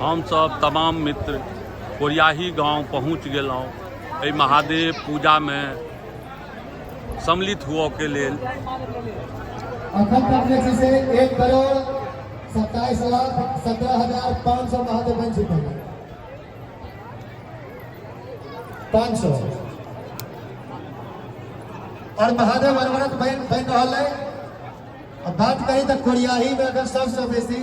हम सब तमाम मित्र कोरियाही गांव पहुंच गेलौं एहि महादेव पूजा में सम्मिलित हुआ के लेल। अखन तक जे छै से 1,27,17,500 महादेव बन चुके हैं। 500 और महादेव अनवरत बन रहा है। अब बात करी तो कोरियाही में अगर सबसे बेसी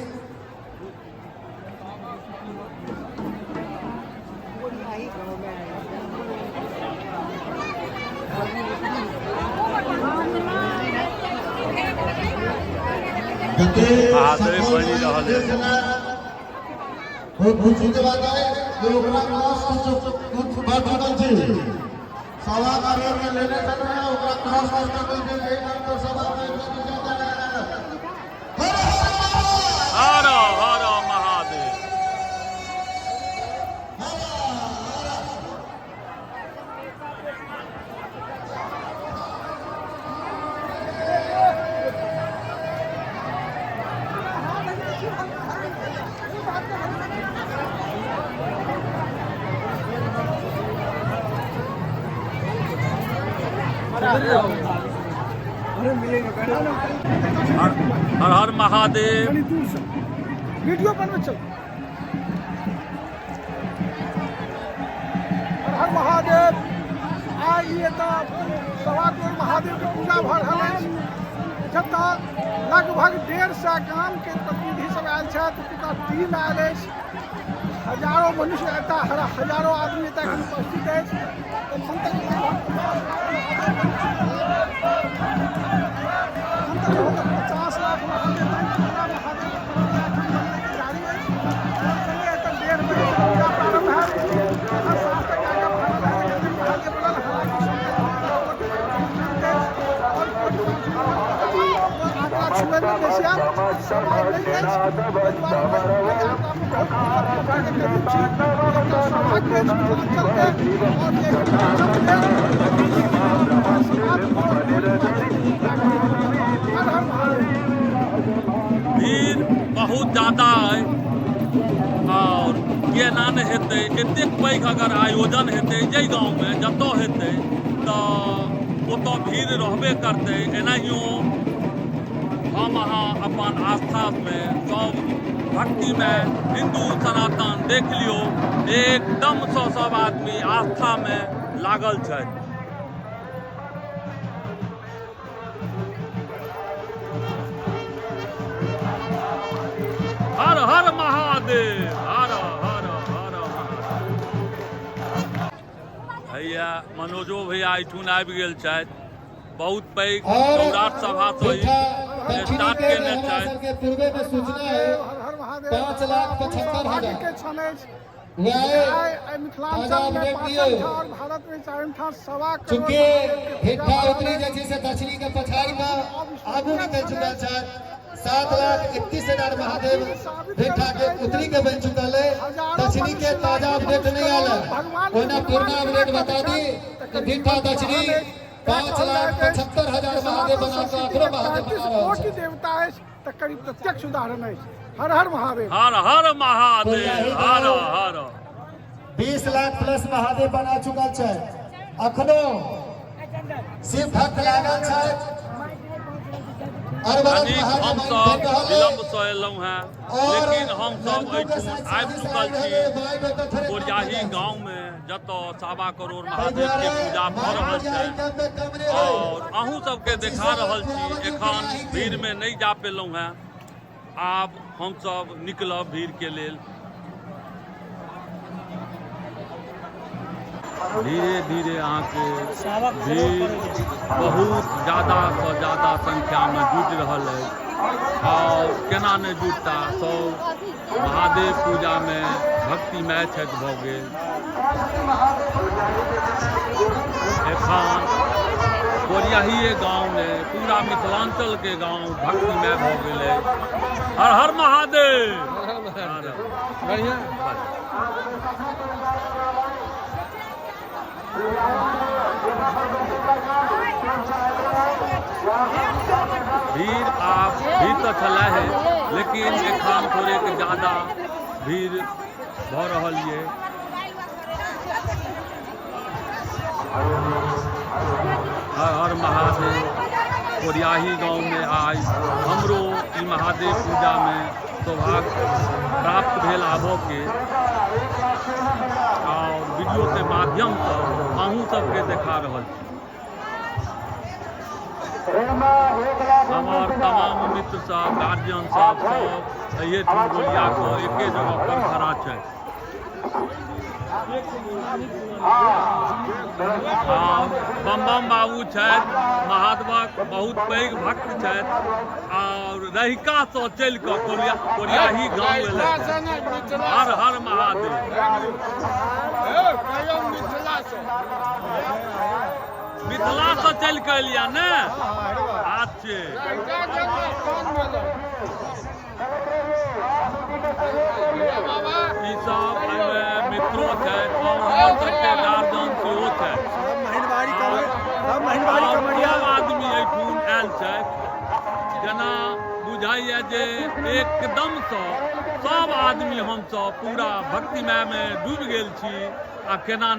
महादेव बनी रहा है। सवा कार्य में लेने चल रहे हैं ओकरा क्रॉस वास्ते कोई दे नहीं तो सवा में हर हर महादेव। हर हर महादेव। वीडियो बनवे चल। हर हर महादेव। आइए तो सवा करोड़ महादेव के पूजा भ रहल अछि। जतऽ लगभग 150 गाम के प्रतिनिधि सब आयल छथि, पूरा टीम आयल अछि। हजारों मनुष्य एतऽ हजारों आदमी एतऽ उपस्थित अछि। 50 लाख महादेव जारी है। डेढ़ बजे से पूजा प्रारंभ है। भीड़ बहुत ज़्यादा है और केना नहीं हेतै। एतेक पैघ अगर आयोजन हेतै जै गाँव में जतऽ हेतै तो ओतऽ भीड़ रहबे करतै। एनाहियो हम अहाँ अपन आस्था में सब भक्ति में हिंदू सनातन देख लियो एकदम सब आदमी आस्था में लागल छथि। हर हर महादेव। हर हर हर महादेव। भैया मनोजो भैया एठुन आबि गेल छथि। बहुत पैघ सम्राट सभा से स्टार्ट केने छथि। पूर्वे में सूचना है 5,75,000 भारत में चारिम ठाम सवा चूंकि भिट्ठा उतरी जैसे से दक्षिणी के पछाड़ी में आगू निकल चुका है। 7,31,000 महादेव भिट्ठा के उतरी के बन चुका है। दक्षिणी के ताजा अपडेट नहीं आया। कोई पूर्णा अपडेट बता दी कि भिट्ठा दक्षिणी 5,75,000 महादेव बना के आखिर महादेव बना रहा है। देवता है तो करीब प्रत्यक्ष उदाहरण है। हर हर महादेव। हर हर महादेव। हर हर 20 लाख प्लस महादेव बना चुका है। अखनो शिव भक्त लागल है। हम सब विलम्ब से एलहुँ हैं, लेकिन हम सब एठुन आबि चुकल छी कोरियाही गाँव में जतऽ 1.25 करोड़ महादेव के पूजा भऽ रहल छै। और अहूँ सबके देखा रहल छी। एखन भीड़ में नहीं जा पेलहुँ हैं। आब हम सब निकलब भीड़ के लेल। धीरे धीरे अहाँके भीड़ बहुत ज़्यादा से ज़्यादा संख्या में जुटि रहल है। और केना नहीं जुटता। सब महादेव पूजा में भक्तिमय छठि भऽ गेल। एखन कोरियाही गाँव में पूरा मिथिलांचल के गाँव भक्तिमय भऽ गेल है। हर हर महादेव। बढ़िया। भीड़ तो चला है, लेकिन एखन थोड़े ज़्यादा भीड़ भऽ रहल ये। हर हर महादेव। कोरियाही गांव में आज हमरो ई महादेव पूजा में सौभाग्य प्राप्त भेल आबऽ के और वीडियो के माध्यम से अहूँ सबके देखा रहल छी। हमार तमाम मित्र सब, गार्जियन सब ये गोलिया को एके जगह पर खड़ा है। बम बम बाबू छथि, महादेवक बहुत पैघ भक्त छथि और रहिका से चलि कऽ कोरियाही गाँव एलथि। हर हर महादेव। मिथिला से चलि कऽ एलिया ने? अच्छे ई सब मित्रों छथि और हमर सबके गार्जियन सेहो छथि। सब आदमी एहिठुन आयल छथि। जेना बुझाइए जे एकदम से सब आदमी हमसब पूरा भक्तिमय में डूबि गेल छी आ केना